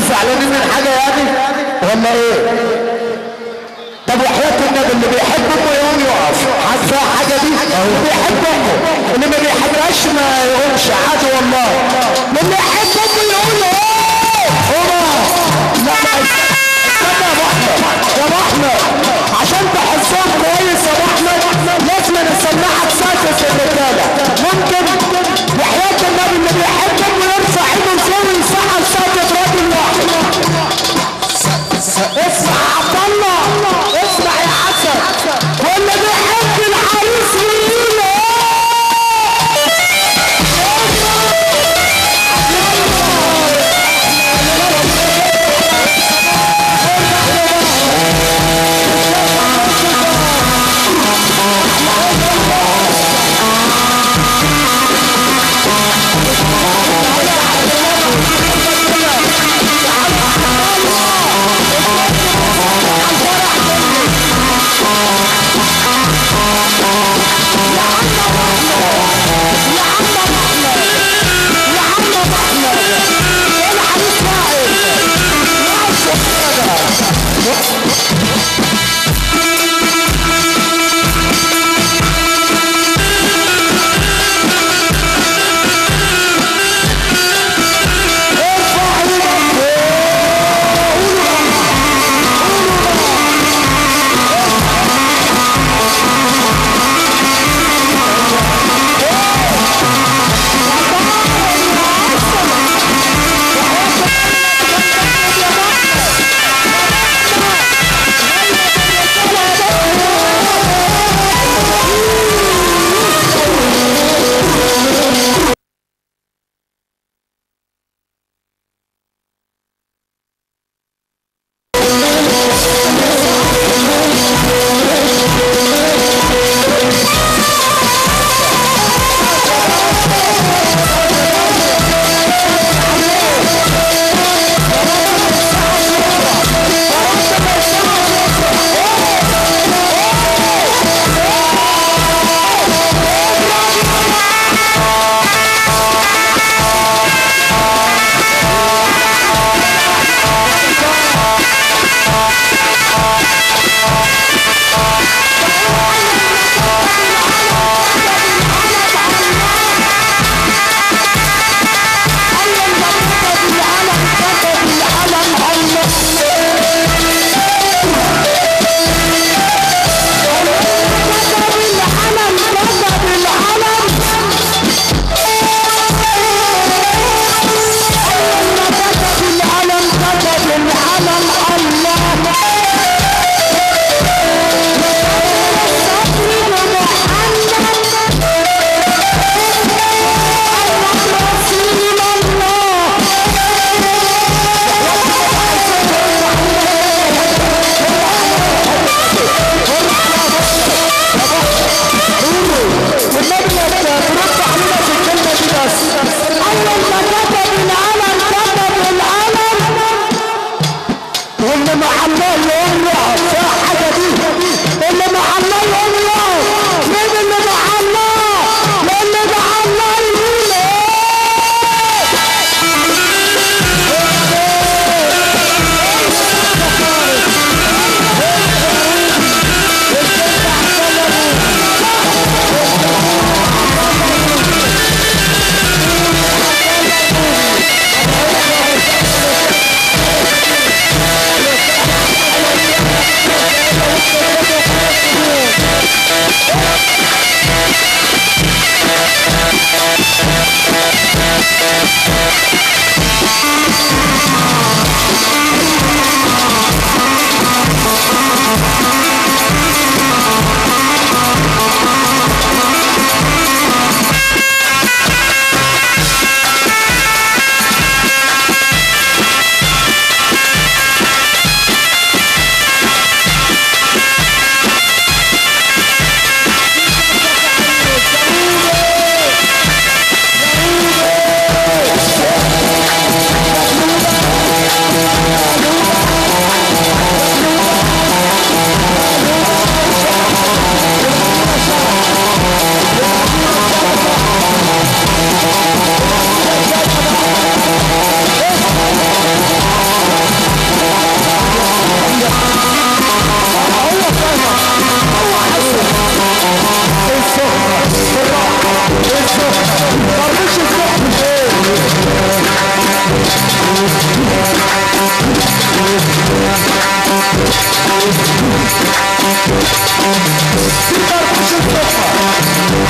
زعلانين من حاجه يعني ولا ايه؟ طب وحياة النبي اللي بيحب امه يقوم يقف، عارفه حاجه دي؟ اللي بيحب امه، اللي ما بيحبهاش ما يقومش عادي والله. اللي يحب امه يقول ايه؟ لا استنى يا ابو احمد، يا ابو احمد عشان تحسهم كويس يا ابو احمد لازم نسمعك ساسس الرجاله. ممكن وحياة النبي اللي بيحب امه يرفع ايده لفوق ويسحب ساكت راجل واحد. اسمع يا عبد الله، اسمع يا حسن، واللي بيحب العريس يقول ايه؟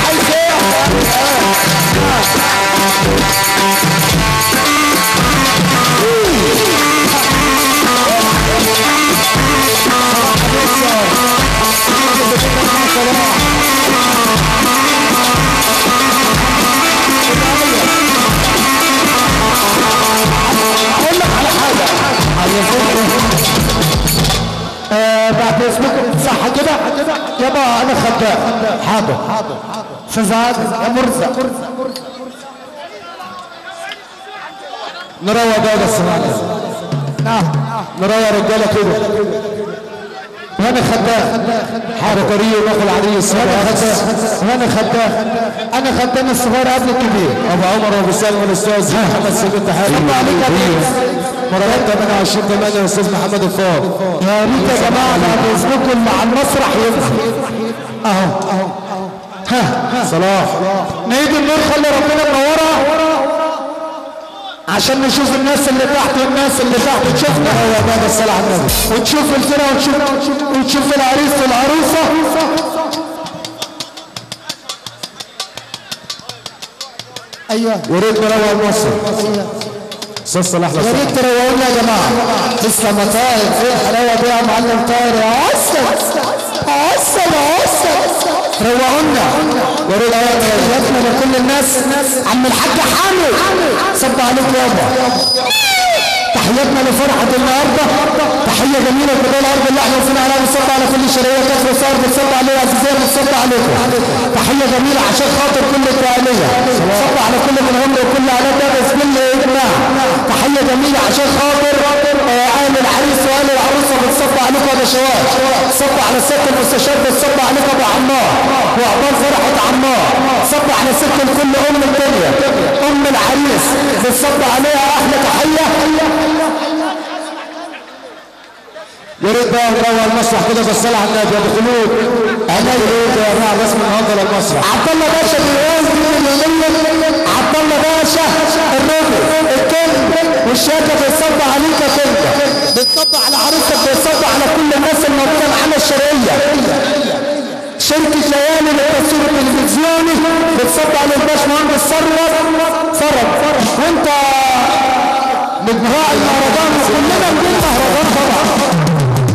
عايز ايه؟ اقول لك على حاجه بعد اسمكم صح كده يابا انا خدام. حاضر استاذ عادل يا مرزق نروى ده الصراحه. نعم نروى رجاله كده وانا خدام. حاضر طريق واخو العريس وانا خدام انا خدام الصغير قبل الكبير. ابو عمر وابو سلمى الاستاذ محمد سيد تحيه. صلوا عليك يا بيه. مرات 28/8 الاستاذ محمد الفار. يا ريت يا جماعه بعد اذنكم مع المسرح ينزل اهو ها صلاح نعيد النور. خلي ربنا منوره عشان نشوف الناس اللي تحت والناس اللي تحت تشوفنا. هو بعد الصلاة على النبي وتشوف الفرقة وتشوف العريس والعروسة. ايوه وريت نروق مصر. استاذ صلاح يا ريت تروقونا يا جماعة. لسه مطاير ايه الحلاوة دي يا معلم طاير يا عسل روقونا وريت تحياتنا لكل الناس. عم الحاج حامد صب عليك يابا. تحياتنا لفرحة النهارده. تحية جميلة لكل الارض اللي احنا وصلنا عليها. بنصب على كل شرقية كفر وصار بنصب عليها عزيزية بنصب عليكم. تحية جميلة عشان خاطر كل الفاعلية. صب على كل من هم وكل على ده بسم الله يا جماعة. تحية جميلة عشان خاطر اهل العريس واهل العروسة بنصب عليكم يا باشوات. صب على الست المستشار بنصب عليكم ابو عمار وعقبال فرحة عمار. صب على ست الكل ام الدنيا ام العريس بنصب عليها احلى تحية. يا ريت بقى نروق المسرح كده بالصلاة على النبي يا ابو خلود. انا خلود يا جماعه رسم النهارده للمسرح. عبد الله باشا بالغاز عبد الله باشا الرجل الكلب والشاكه بيصب عليك يا كلب. بيصب على عروسك بيصب على كل الناس الموجوده معانا الشرقيه. شركة ليالي للتصوير التلفزيوني بتصب على الباشمهندس ثروت فرج. وانت نجم راعي المهرجان وكلنا نجم مهرجان طبعا.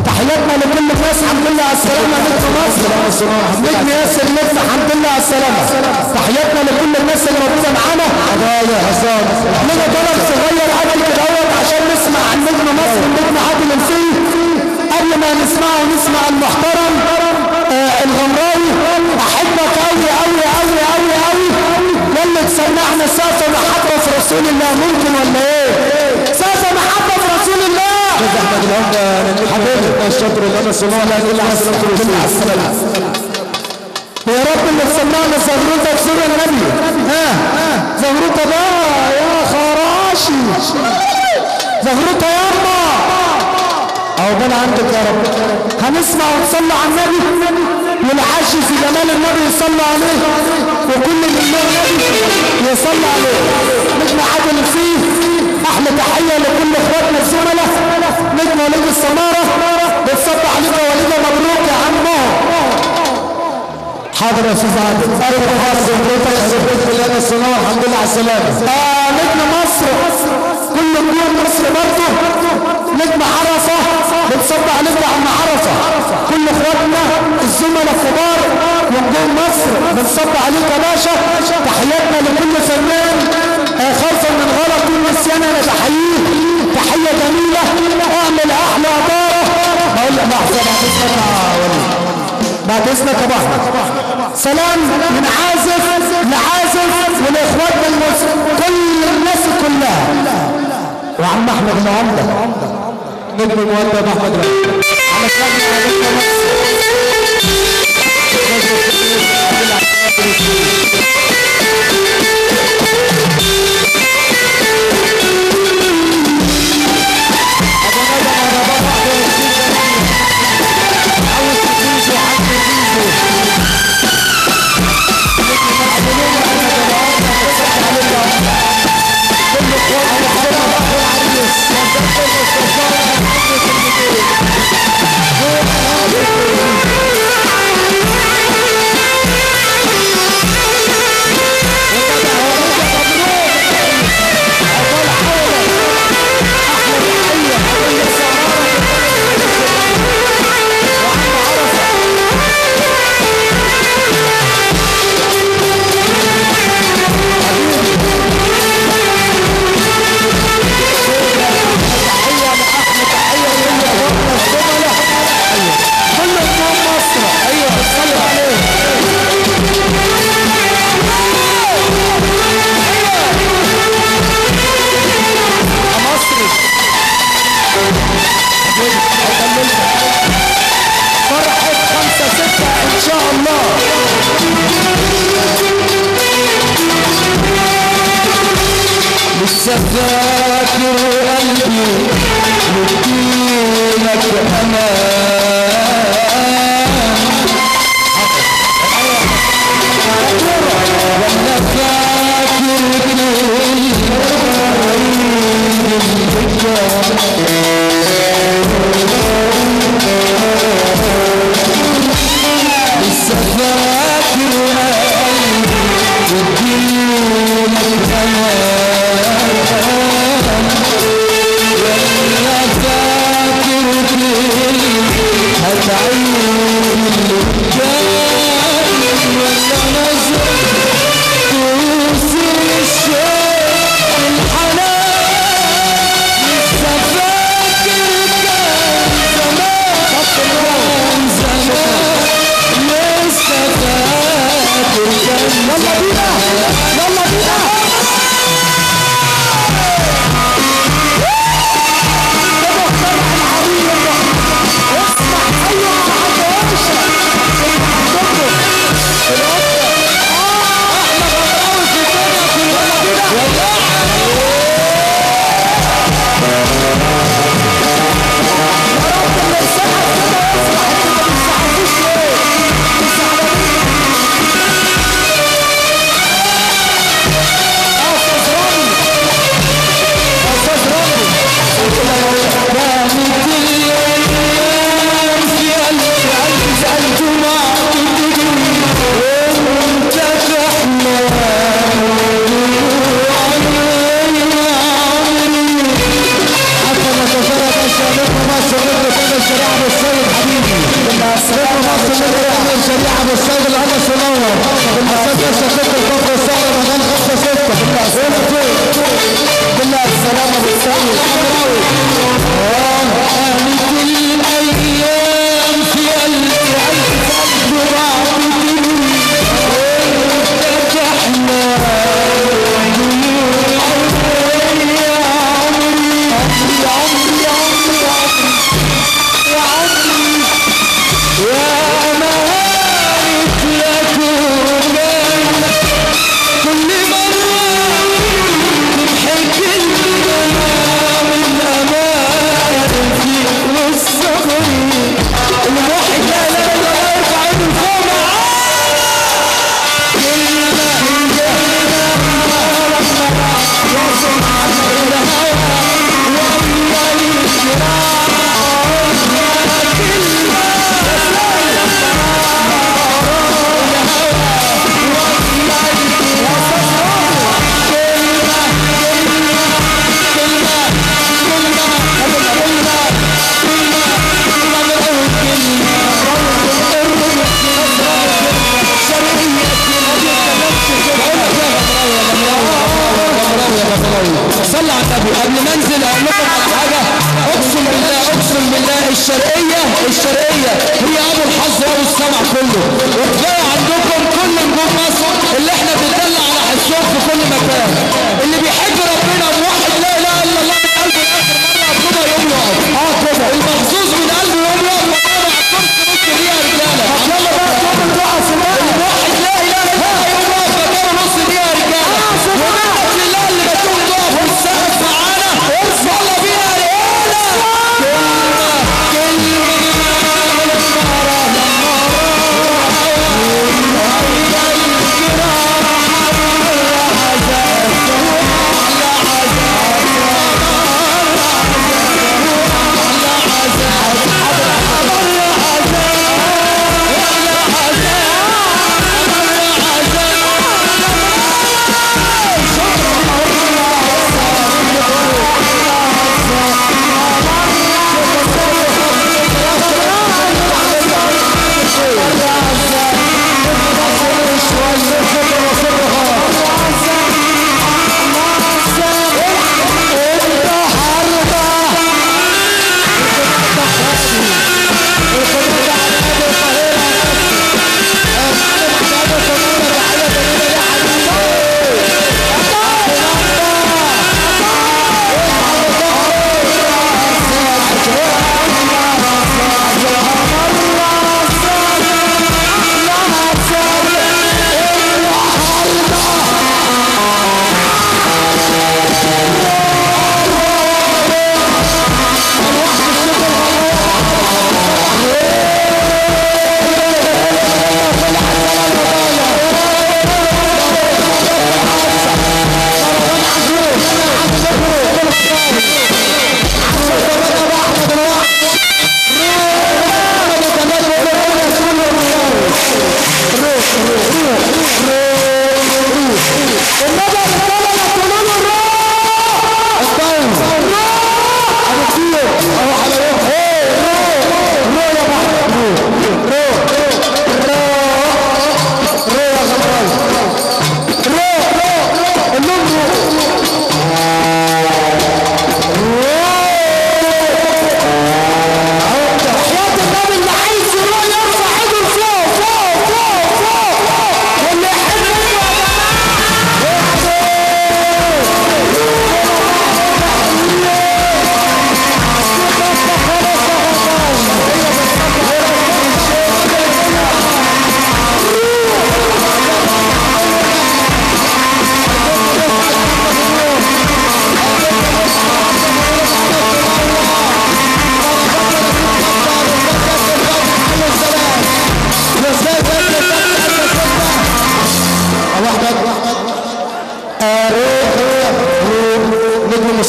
تحياتنا لكل الناس. الحمد لله على السلامة نجم مصر نجم ياسر نجم الحمد لله على السلامة. تحياتنا لكل الناس اللي موجودة معانا. عباية حسام لنا طلب صغير قبل كده عشان نسمع عن نجم مصر النجم عادل الفي. قبل ما نسمعه نسمع المحترم الغمراوي. احبك قوي قوي قوي قوي قوي واللي تسمعنا ساسة محبة في رسول الله. ممكن ولا ايه؟ ساسة محبة في رسول الله. استاذ احمد العمده حبيبنا الشاطر اللي انا سمعنا لا اله الا الله. يا رب اللي تسمعنا زغروطه بسور النبي. زغروطه بقى يا خراشي زغروطه ياما عقبال عندك يا رب. هنسمع ونصلي على النبي والعاشي في جمال النبي يصلى عليه وكل اللي النبي يصلى عليه. نجم عادل فيه احلى تحيه لكل اخواتنا الزملاء. نجم وليد السماره بتصب عليك يا وليد مبروك يا عمو. حاضر يا استاذ عادل. الحمد لله على السلامه. نجم مصر كل نجوم مصر برضه. نجم عرفه بتصب عليك يا عم عرفه. كل اخواتنا الزملاء الكبار ونجوم مصر بنصب عليك يا باشا. تحياتنا لكل فنان خوفا من غلط والنسيان انا بحييه تحيه جميله. اعمل احلى اداره. بقول لك لحظه بعد اذنك يا بحر. سلام من عازف لعازف ولاخواتنا المصريين كل الناس كلها. وعم احمد العمده نجم المؤدب احمد على سلامنا عليكم مصر. Good.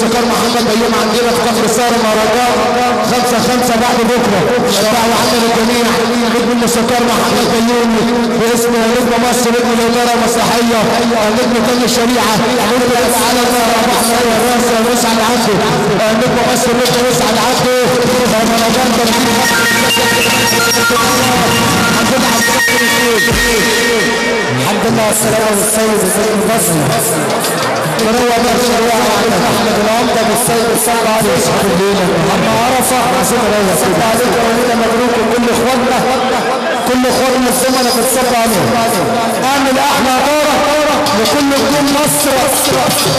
الموسيقار محمد بيوم عندنا في كفر السهر المهرجان 5/5 بعد بكره. الدعوه عنا للجميع. نجم الموسيقار محمد بيوم باسم نجم مصر، نجم الاداره المسرحيه، نجم كل الشريعه، نجم على الرحمه والراس ويسعد عبده، نجم مصر نجم يسعد عبده. مهرجان الحمد لله على السلامه والسيد السيد البصري مروه مشروع احمد العمده بالسيد الصلاه عليه وصحبه الليله اما عرفه عشان مروه صلى عليك وليله مبروك وكل اخواتنا الزملاء بتصلوا عليهم. اعمل احلى داره لكل نجوم مصر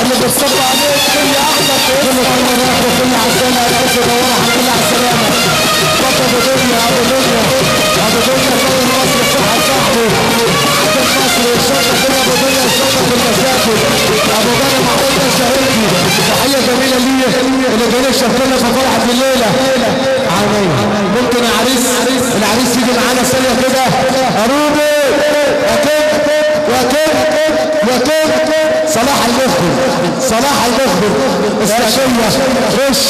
اللي بتصلوا عليك. كل احلى كل راح وكل عزانه الف دوره الحمد لله على السلامه. ابو دنيا ابو دنيا كل مصر صحه صاحبي عبد مصر الشرطه كل ابو دنيا الشرطه في المشاكل. ابو غنم محمود شهيدي تحيه جميله ليه اللي جاي شرطنا في فرحه الليله. عمي ممكن العريس يجي معانا ثانيه كده. قروبي وكيف صلاح المخبر السعوديه رش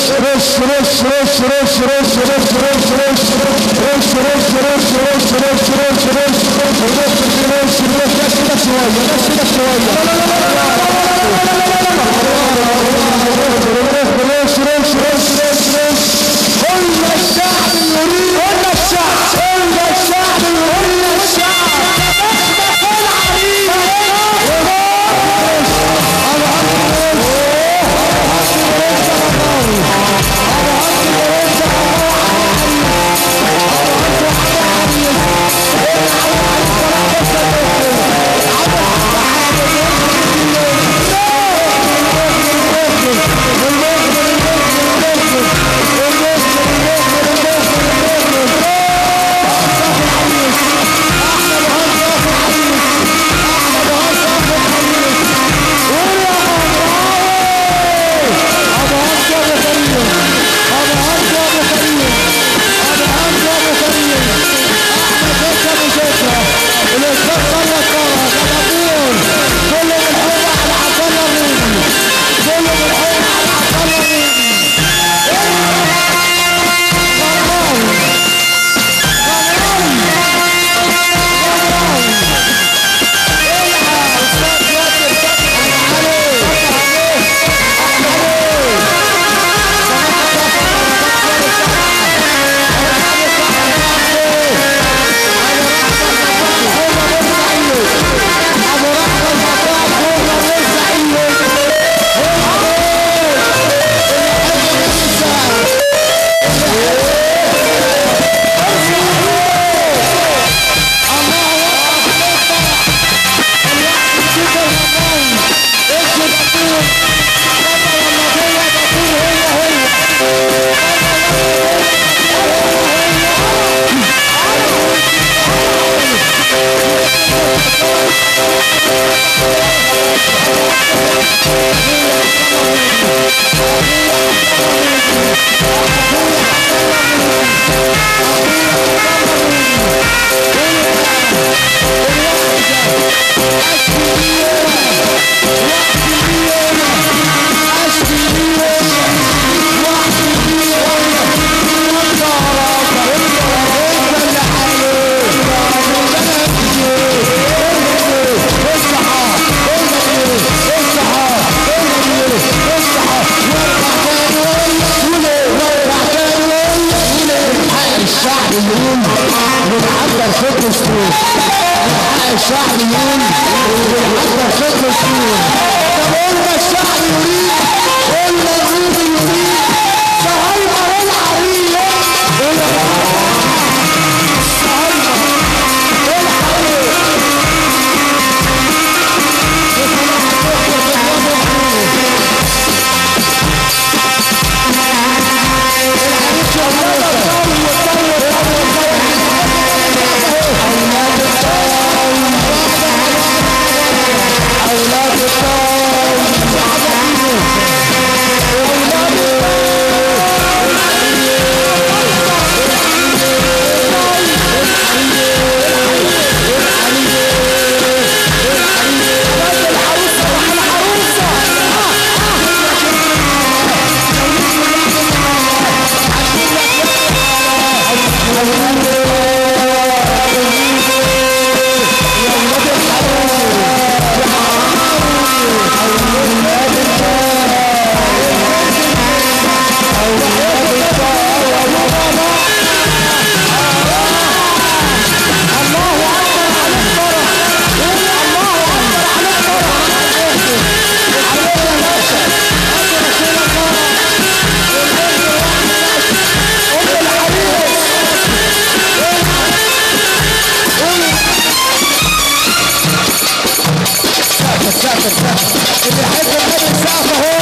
اللي يحب النبي السقف اهو.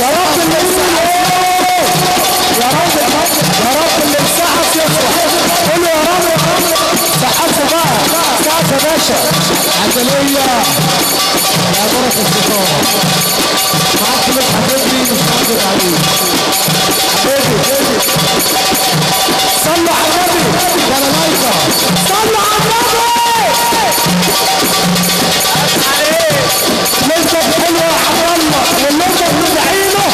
يا رب اللي يسقف، يا رب اللي يسقف يفرح. قول له يا رب سقفوا بقى، سقف يا باشا. عسلية يا بركة الشيطان. معاك من حبيبي مش هقدر عليك حبيبي. صلوا على النبي يا ملايكة، صلوا على النبي. لسه حلوة يا حبيب الله، واللي انت بتدعيله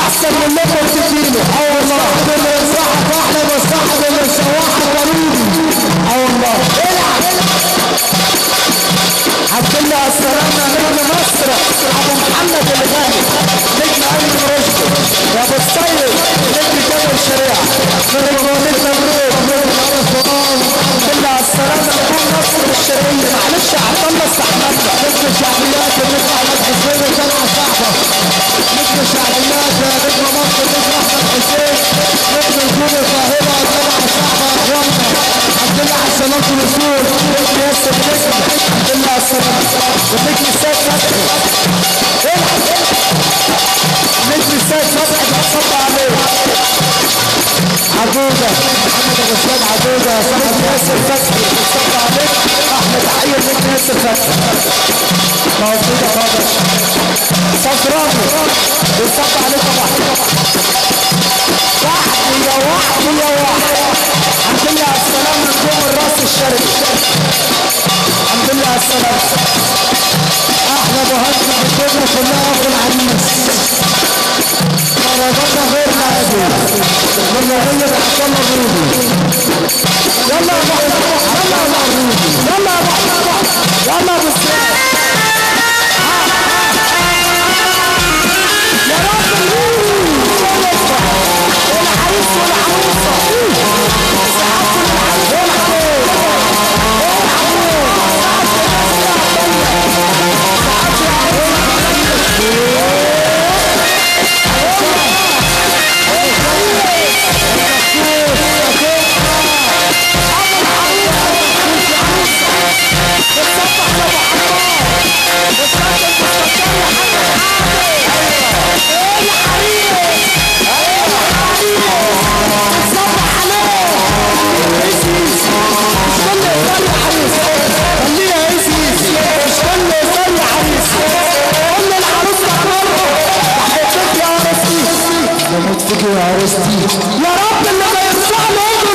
احسن من اللي انت بتديله. اه والله اللي ينصحك احلى من صاحب اللي يسوحك ضروري. اه والله عبد الله السلامة نجم مصر ابو محمد الغالي، نجم ايمن رشدي يا ابو السيد، نجم جبل الشريعة، نجم وليد مبروك، نجم الرسول. عبد الله السلامة نجم مصر الشرقية. معلش يا عبد الله استحملنا. نجم الشعبيات نجم احمد حسين وجمع صاحبه. نجم الشعبيات نجم مصر نجم احمد حسين، نجم الجنوب القاهرة جمع صاحبه اخواننا. عبد الله على الصلاة والرسول، نجم ياسر نجم عبد الله على الصلاة ونجم السيد فتحي. نجم السيد فتحي بتصب عليه. عبودة محمد ابو سلام عبودة صاحب ياسر فتحي بتصب عليه. احمد حي نجم ياسر فتحي موجودة خالص. صفراني بيصب عليه طبعا. واحد يا واحد. الحمد لله على السلامة نجوم الراس الشرقي. الحمد لله على السلامة. احلى مهندس في الدنيا كلها ابو العريس. درجاتنا غير عادي. من هي عبد الله الرودي. يلا يا ابو يلا يا ابو يلا يا ابو يلا يا ابو السلام. يا رب العريس والعروسة. يا عروستي يا رب اللي ما ينفع له يجي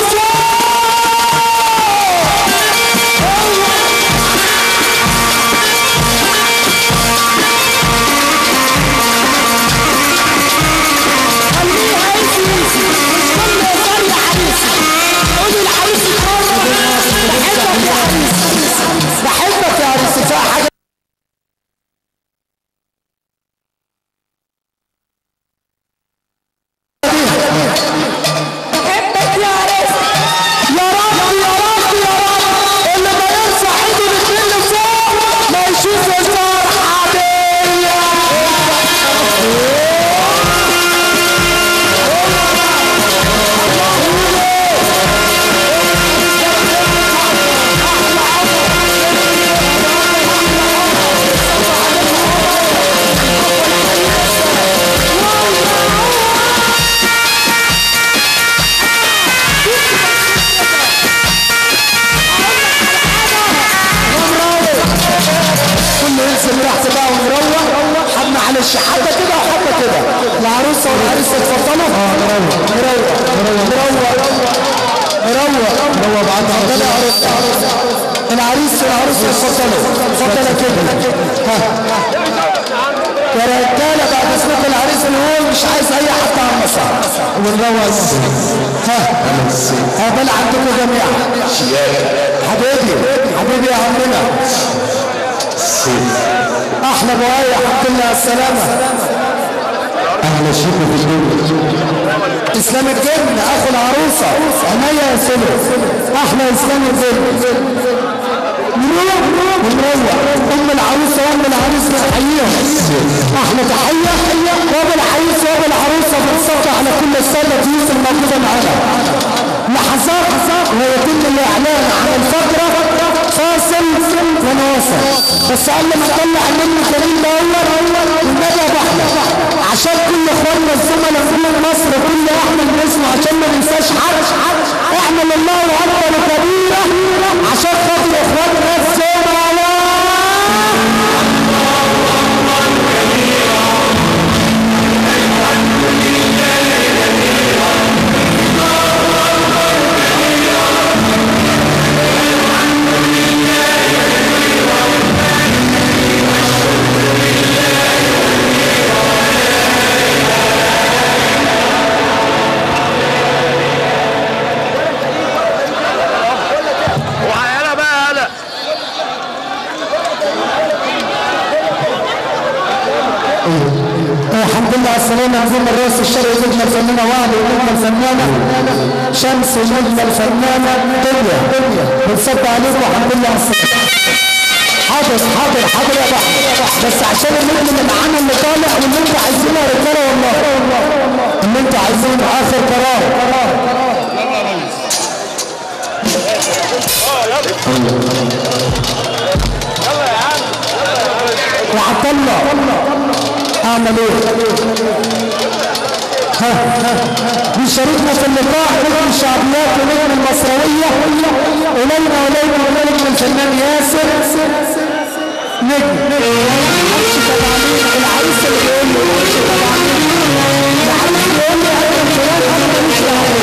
خليها يسيسي. مش كل يصير يا حريسي. قولي لحريسي بحبك يا حريسي، بحبك يا حريسي. فيها حاجة حبه كده وحبه كده. العروسه والعريس اتفضلوا. مروق بعد العريس والعروسه اتفضلوا. اتفضلوا كده. يا رجاله بعد اذنكم العريس بيقول مش عايز اي حد على المسرح ونروق. ده اللي عندكم جميعا. حبيبي يا عمنا احلى بوايا. الحمد لله على السلامة. اهلا شيخ في الدنيا. اسلام الجن اخو العروسة عينيا يا سلو. احلى اسلام الجن. نروح ام العروسة وام العريس بتحييهم احلى تحية. وابو العريس وابو العروسة بتصفى على كل السادة ضيوف الموجودة معانا. لحظات ويتم الاعلان عن الفترة فاصل ناصر، بس قبل ما اطلع النجم الكريم دوت والنبي ابو احمد عشان كل اخواننا الزملاء كل مصر كل احمد باسمه عشان ما ننساش حد، اعمل الله اكبر كبيره عشان خاطر اخواننا الزملاء. الحمد لله على السلامة. عظيم الراس الشرقي نجمة الفنانة وعلي ونجمة الفنانة شمس ونجمة الفنانة دنيا بنصب عليكم. الحمد لله على السلامة. حاضر حاضر حاضر يا ابو احمد، بس عشان النجم اللي معانا اللي طالع واللي انتوا عايزينه يا رجاله والله اللي انتوا عايزينه اخر قرار. يلا يا عم يا عبد الله اعمل ايه؟ بيشاركنا في اللقاء نجم الشعبيات ونجم المصرويه الينا واليكم ونجم الفنان ياسر نجم. معلش تبع مين؟ العريس اللي بيقول له معلش تبع مين؟ العريس بيقول له انا فلان انا ماليش دعوه.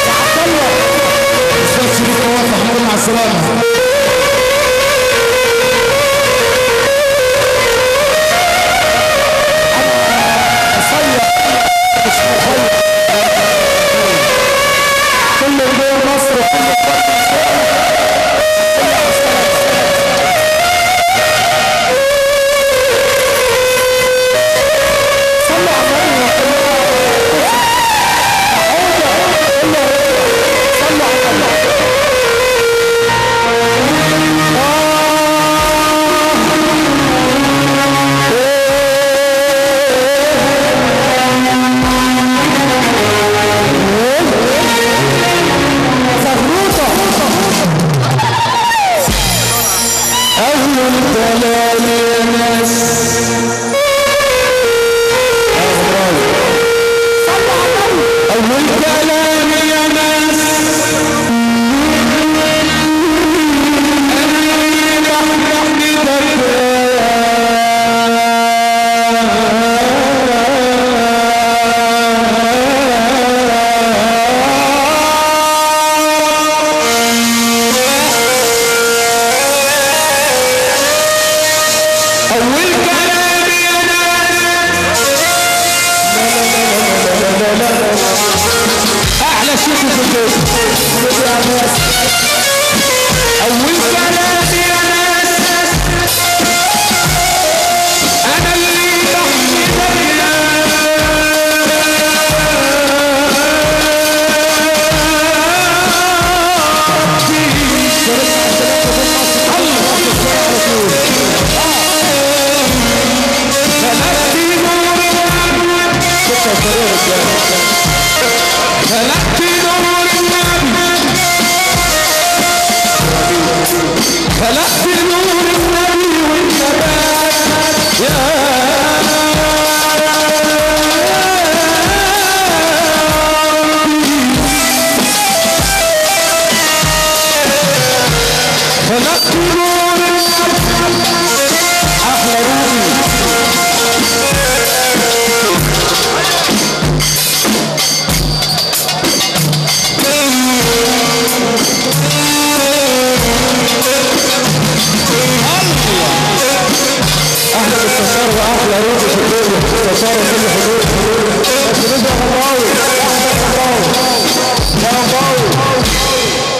يا عبد الله استاذ شريف موافق محمود مع السلامه. كل دول مصر وكل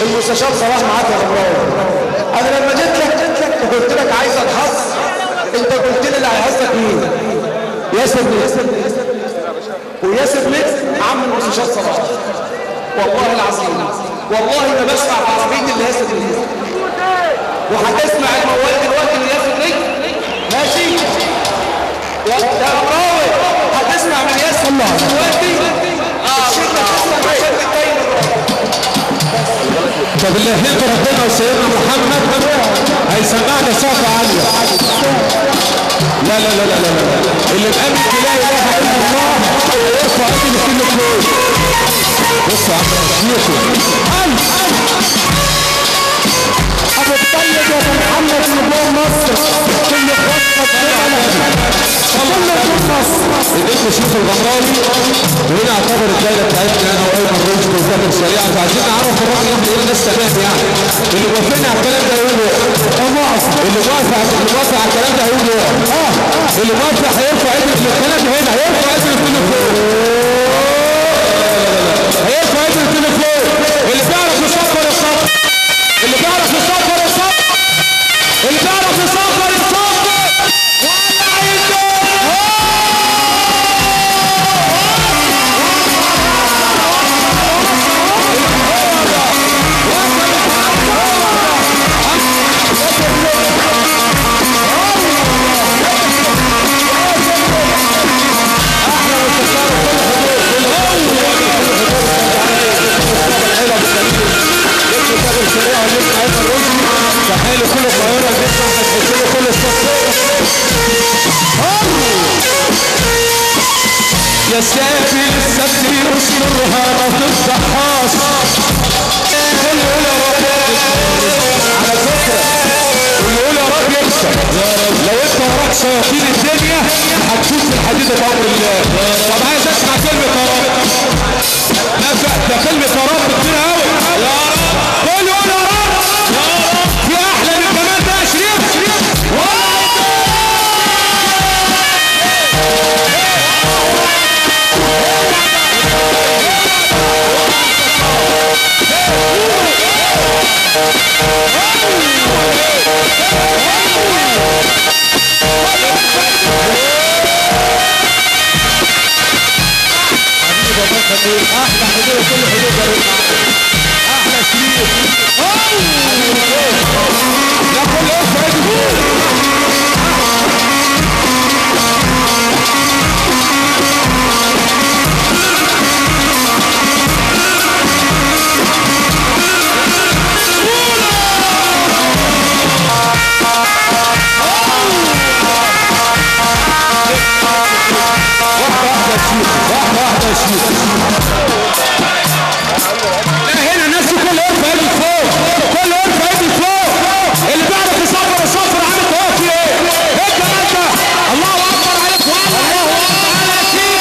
المستشار صلاح معاك يا غمراوي. انا لما جيت لك وقلت لك عايز الحظ انت قلت لي اللي هيحظك مين؟ ياسر نجم. وياسر نجم عم المستشار صلاح. والله العظيم والله ما بسمع في عربيتي اللي ياسر نجم. وهتسمع الموال دلوقتي من ياسر نجم ماشي؟ يا غمراوي هتسمع من ياسر دلوقتي الشركه هتسمع من شركه تايم. طب اللي يحب ربنا وسيدنا محمد هيسمعنا صوت عالية. لا لا لا لا لا اللي مأمن لا اله الا الله يرفع ايدي لكل فلوس. بصوا يا عم ابو الطيب يا ابو محمد نجوم مصر كل اخواتنا كل نجوم مصر. اديكوا شيخ الغمراوي وهنا اعتبر الدايره بتاعتنا انا وايمن رشد وكابتن سريع عايزين نعرف الراجل احنا ايه الناس تمام يعني. اللي موافقنا على الكلام ده هيقول اللي موافق على الكلام ده هيقول اللي موافق هيرفع ايده الكلام ده هنا هيرفع ايده التليفون هيرفع ايده التليفون. اللي بيعرف يصفر الصف اللي بيعرف يصفر الصف اللي بيعرف يصفر الصف ولا عنده تحيل كل القاهرة بيسمع هتحسوا كل الصف. يا سابي السبت يصبرها ما تفتحهاش. كل يقول يا رب على فكرة كل يقول يا رب يكسب. لو انت وراك شياطين الدنيا هتشوف الحديدة بأمر الله. طب عايز اسمع كلمة يا رب. ده كلمة يا رب كتير قوي. يا رب كل يقول يا رب في احلى من كمان ده يا شريف. احلى حدود كل حدود احلى شريف. لا كل واحدة شيء. لا هنا الناس كل ارفع ايدك فوق كل ارفع ايدك فوق. اللي بيعرف يصفر الصفر عامل هو في ايه؟ ايه الكلام ده؟ الله اكبر عليك الله اكبر على شيخ.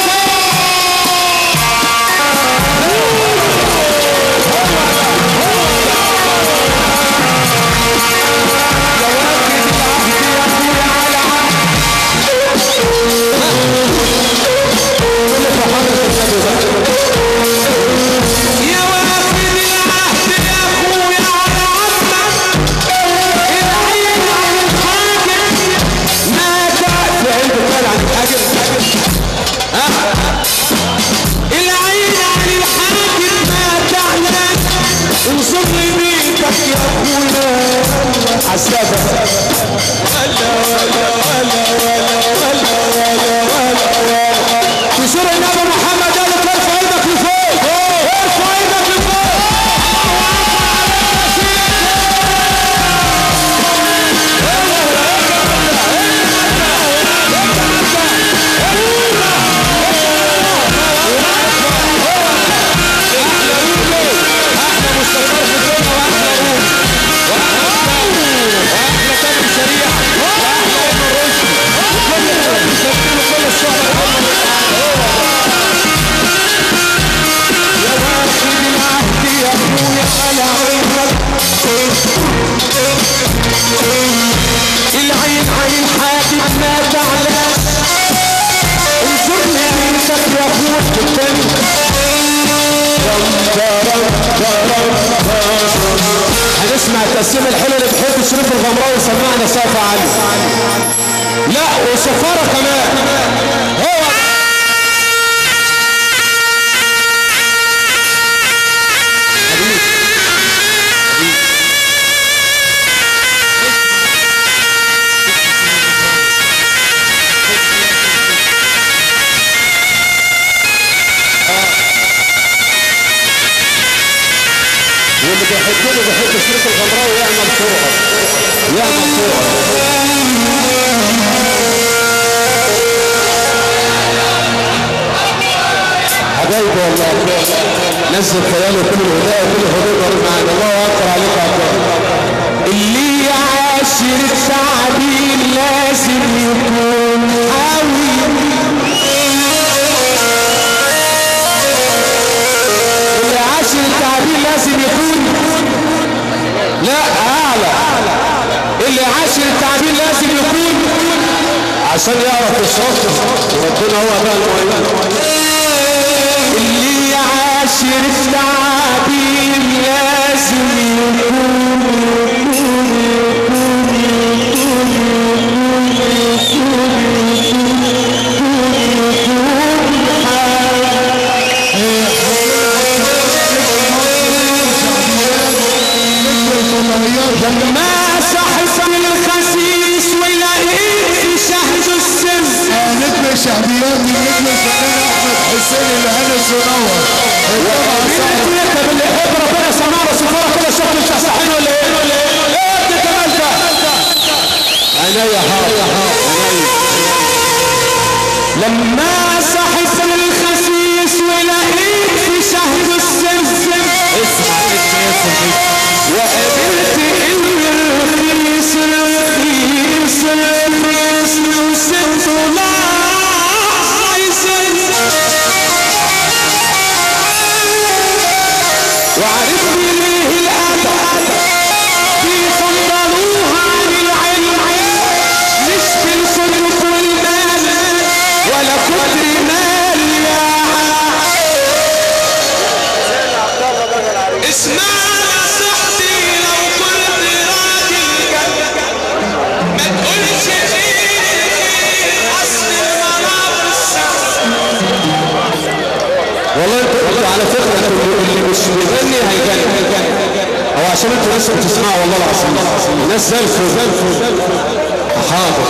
تشير النبي محمد قال لك ارفع ايدك لفوق ارفع ايدك لفوق. احلى مستشار في الدنيا واحلى كابتن سريع واحلى ايمن رشدي كل الشهر يا واخد العهد يا ابويا على عينك. العين عين حاتم ما تعلم انظرني عينك يا ابويا التاني. هنسمع التقسيم الحلو اللي بحب شريف الغمراوي وسمعنا صافة عالية. لا وصفارة كمان هو واللي بيحب يكون بيحب الشريك الغمراوي يعمل صورة يعمل صورة. حبايبي والله نزل خياله كل الهدايا وكل الحضور معانا. الله اكبر عليك يا عبد. اللي يعاشر التعبير لازم يكون قوي. اللي يعاشر التعبير لازم يكون لا اعلى. اللي يعاشر التعبير لازم يكون عشان يعرف يصرف وربنا هو بقى المهم. اللي يعاشر التعبير لازم يكون لما صحصح الخسيس ويلاقيك في شهد السم. نجم الشعبيات من نجم الفنان احمد حسين اللي هلس ونور. طب اللي يحب ربنا سمعنا صفاره كده شكل مش صحيح ولا ايه؟ ايه ابن كمال ده؟ عينيا حاضر لما صحصح الخسيس ويلاقيك في شهد السم. اسمع وقابلت ان الرخيص الرخيص الرخيص وسبته وعرفت ليه الأدب بيفضلوها عن العلم مش بالخلق والمال ولا كتر مال يا اسمع نصيحتي لو كنت راجل ما تقولش غير اصل المناقص. والله انت على فكره اللي مش بيغني هيغني او عشان انتوا لسه بتسمعوا والله العظيم الناس زلفوا. حاضر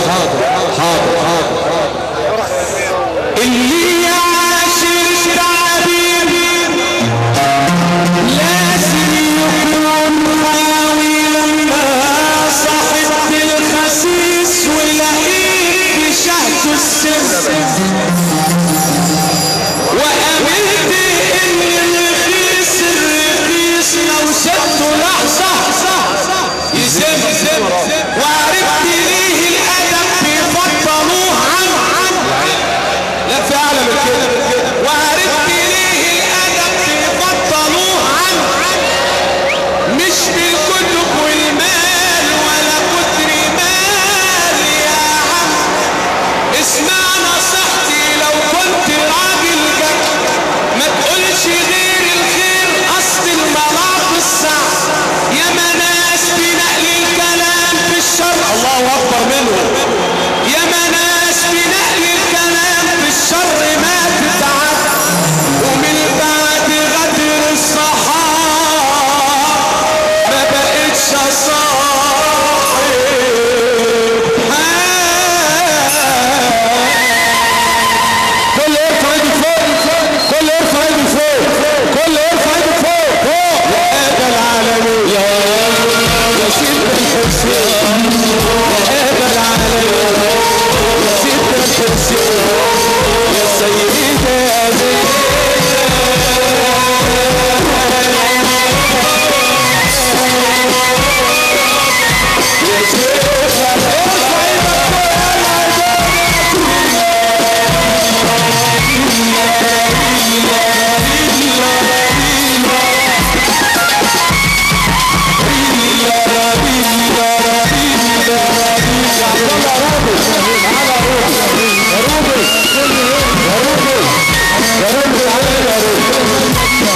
اللي يعاشر التعبير لازم يكون قوي. لما صاحبت الخسيس ولاقيك بشهد السر وقابلت ان الرخيص لو شدته لحظه يزم وعرفت ليه الادب بيفضلوه عن لا في اعلى من كده. وعرفت ليه الادب بيفضلوه عن مش بالكتب والمال ولا كتر مال يا عم. اسمع نصيحتي لو كنت راجل جد ما تقولش غير الخير اصل المناط السعد. يا مناس بنقل الكلام في الشر الله اكبر منه. يا مناس بنقل الكلام في الشر ما تتعب ومن بعد غدر الصحاب ما بقتش صاحب. كل يرفع ايده فوق كل يرفع ايده فوق كل يرفع ايده فوق يا ابا العالمين يا سيدنا الحسين يا ابا العالمين يا سيدنا الحسين يا سيدي يا زين. يا شيخ ارفع ايدك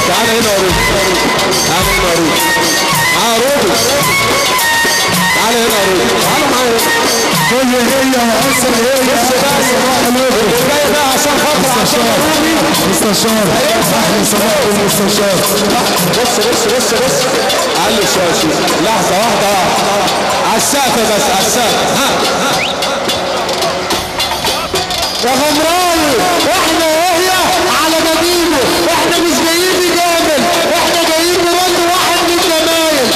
تعال هنا يا روبي. تعال هنا يا روبي. تعال معايا. كل هي واصل هي بص بقى صباح النور جاي بقى عشان خاطر مستشار احلى صباح المستشار. بص علي الشاشه لحظه واحده على السقف بس على السقف. ها يا غمراوي احنا هي على جديده. احنا مش جايين نجامل احنا جايين نرد واحد من الجمايل.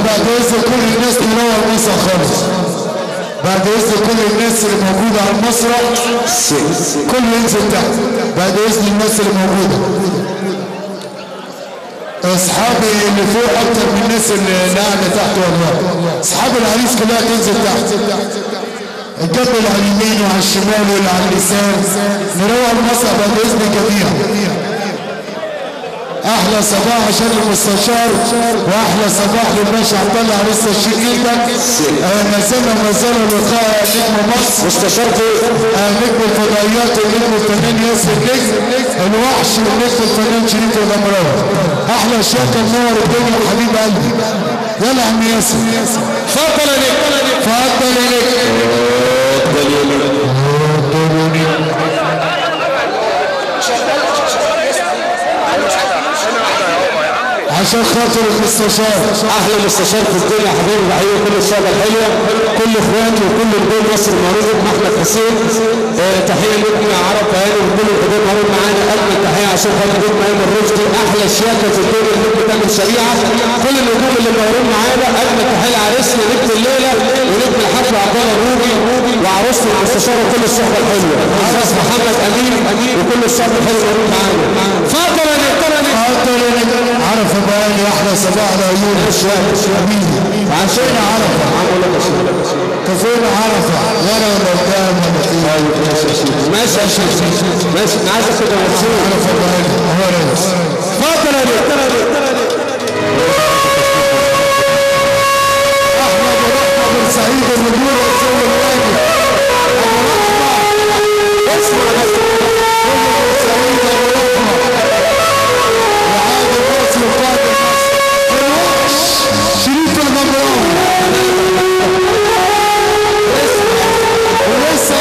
بعد اذن كل الناس تنور المسرح خالص. بعد اذن كل الناس اللي موجوده على المسرح كله ينزل تحت بعد اذن الناس اللي موجوده. اصحابي اللي فوق اكتر من الناس اللي قاعده تحت والله. اصحاب العريس كلها تنزل تحت. الجنب اللي على اليمين وعلى الشمال واللي على اليسار نروح المسرح بعد اذن الجميع. احلى صباح عشان المستشار واحلى صباح للباشا عبد الله عريس الشقيقك. ما زال لقاء نجم مصر مستشارتي نجم الفضائيات ونجم الفنان ياسر نجم الوحش ونجم الفنان شريف الغمراوي. احلى شياكه منور الدنيا وحبيب قلبي. يلا يا عم ياسر. اتفضل يا نجم. اتفضل يا نجم. عشان خاطر المستشار احلى مستشار في الدنيا حبيبي. بحيي كل الشباب الحلوه كل اخواتي وكل البيت مصر المعروف احمد حسين. تحيه لكم يا عرب هاني وكل الحضور معاهم معانا. اجمل تحيه عشان خاطر نجم ايمن رشدي احلى شياكه في الدنيا نجم تامر شريعه. كل النجوم اللي منورين معانا. اجمل تحيه لعريسنا نجم الليله ونجم الحفله عبد الله الروبي وعروسته المستشار وكل الصحبه الحلوه استاذ محمد امين وكل الصحبه الحلوه منورين معانا. اتفضل يا نجم. اتفضل يا نجم. عرفه بقى لي احلى صباح العيون حبيبي. عشان عرفه كفينا عرفه ورا ولا قدام ولا فين. ماشي ماشي انا عايزك تبقى مبسوط. عرفه بقى لي هو رئيس. اتفضل يا نجم. احمد ورحمه بن سعيد النجور والزول الواجب. اسمع شريف الغمراوي ولسه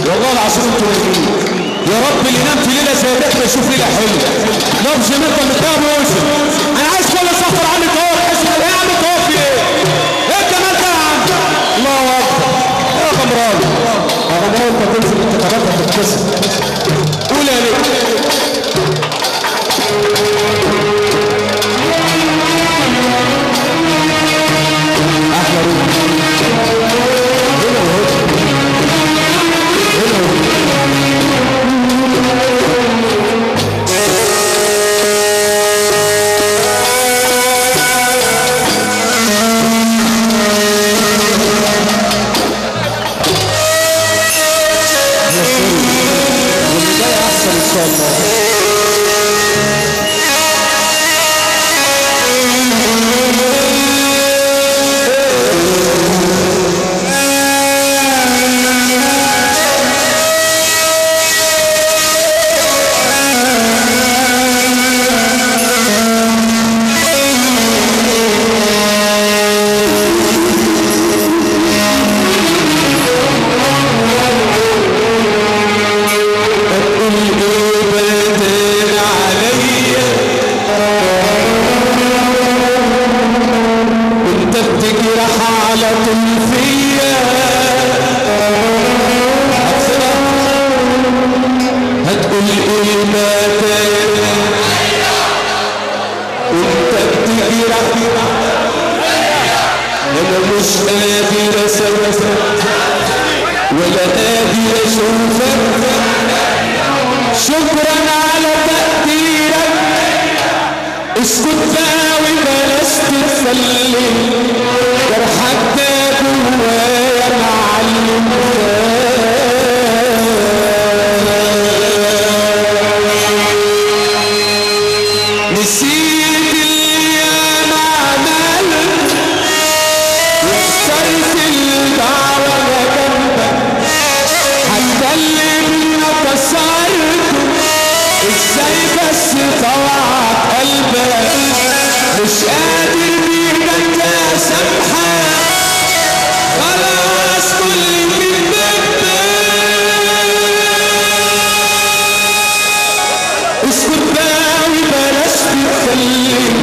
والله العظيم انتوا نايمين. يا رب اللي ينام في ليله زي دي يشوف ليله حلوه. لفظ انت متابع ووزن. انا عايز كل صفر عندي طوال اسم ايه يا عم طوال في ايه؟ ايه الجمال ده يا عم؟ الله اكبر. يا غمران يا غمران انت تنزل الانتخابات هتتكسر. قول يا نجم. احلى روح. انا مش قادر اسوسك ولا قادر اشوفك. شكرا على تقديرك، اسكت بقى وبلاش تتكلم، جرحك ده جوايا معلم. نسيت اللي انا عملت وكسرت الدعوة جنبك، حتى اللي بينا كسرته ازاي بس طوعت قلبك. مش قادر بيك انت اسامحك، خلاص كل كلمتك. اسكت بقى وبلاش تتكلم،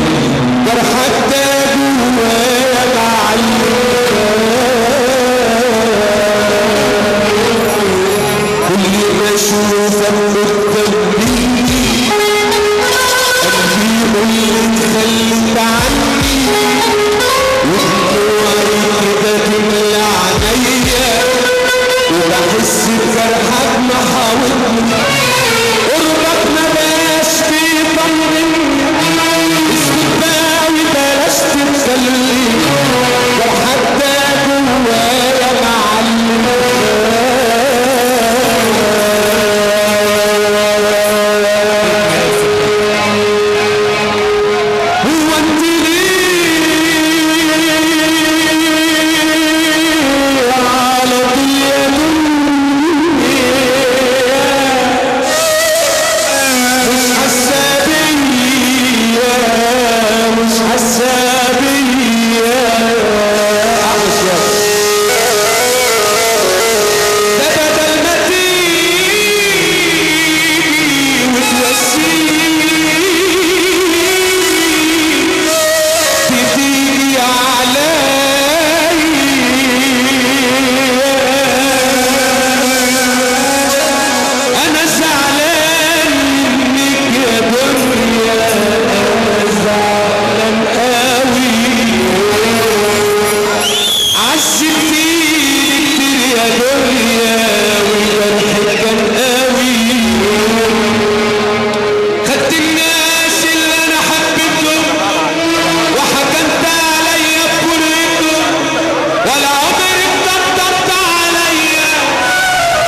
جرحك ده جوايا معلم. كل ما اشوفك قدامي قلبي يقول لي اتخلت عني، ودموعي كده تملى عينيا، وبحس بجرحك محاوطني، قربك ما بقاش بيطمني. اسكت بقى وبلاش تتكلم، جرحك ده جوايا معلم. هو انت ليه على طول يا دنيا مش حاسه بيا، مش حاسه بيا؟ ده بدل ما تيجي وتوسيني تيجي عليا. انا زعلان منك يا دنيا، انا زعلان قوي، عذبتيني كتير يا دنيا وجرحك كان قوي. خدت الناس اللي انا حبيتهم وحكمت عليا بكلهم، ولا عمري اتطبطبت عليا،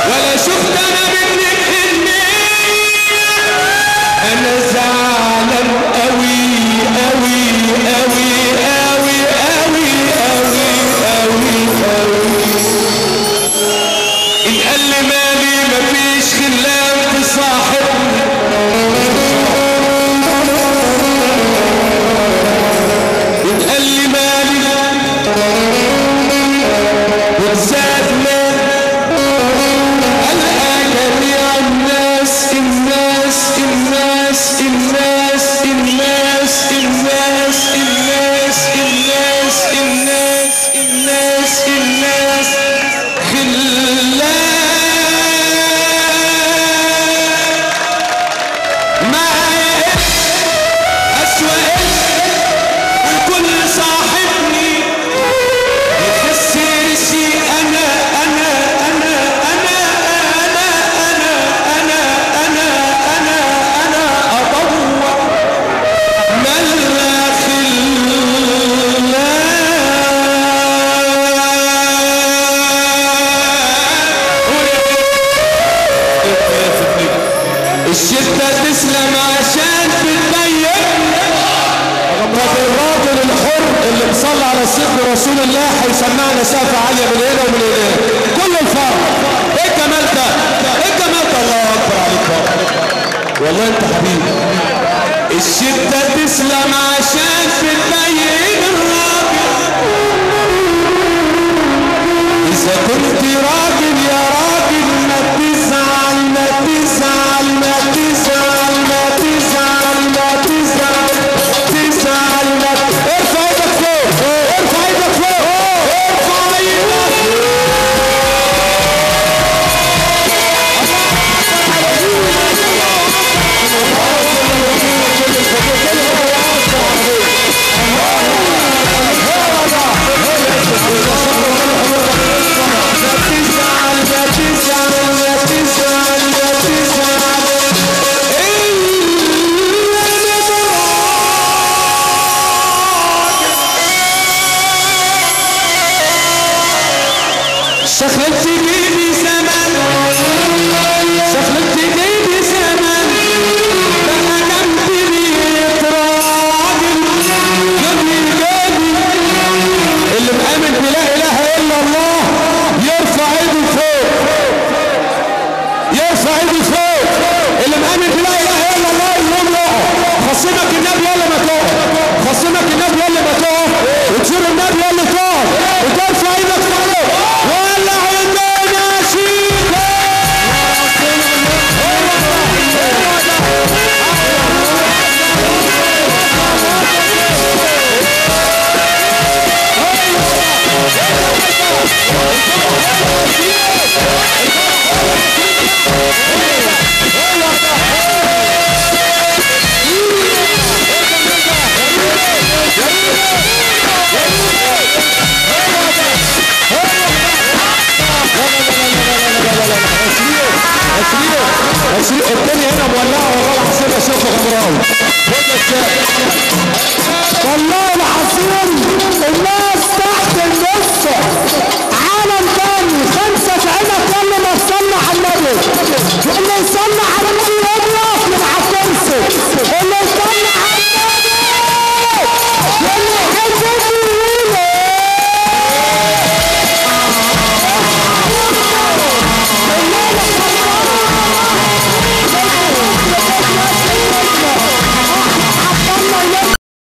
ولا شفت انا منك حنية. انا زعلان قوي قوي قوي قوي قوي قوي قوي قوي. ان قال لي مالي مفيش خلاف في صاحبنا، ان قال لي مالي وزاد مالي، ألقى جميع الناس الناس الناس الناس الناس الناس الناس الناس الناس الناس الناس خلاك معايا أسوأ والكل صاحبني يحس رشي. أنا أنا أنا أنا أنا أنا أنا أنا أنا أنا أدور ملا الشدة تسلم عشان تتبين. طب الراجل الحر اللي مصلى على سيدنا رسول الله هيسمعنا سقفة عالية من هنا ومن هنا كل الفرق. ايه الجمال ده؟ ايه الجمال ده؟ الله اكبر عليك بابا، والله انت حبيبي. الشدة تسلم عشان تتبين الراجل، اذا كنت راجل يا راجل ما تزعل ما تزعل ما تزعل ما تزعل ما تزعل تزعل ما ارفع ايدك فوق، ارفع ايدك فوق، ارفع ايدك. الدنيا هنا مولعه والله العظيم يا شيخ غمراوي. والله العظيم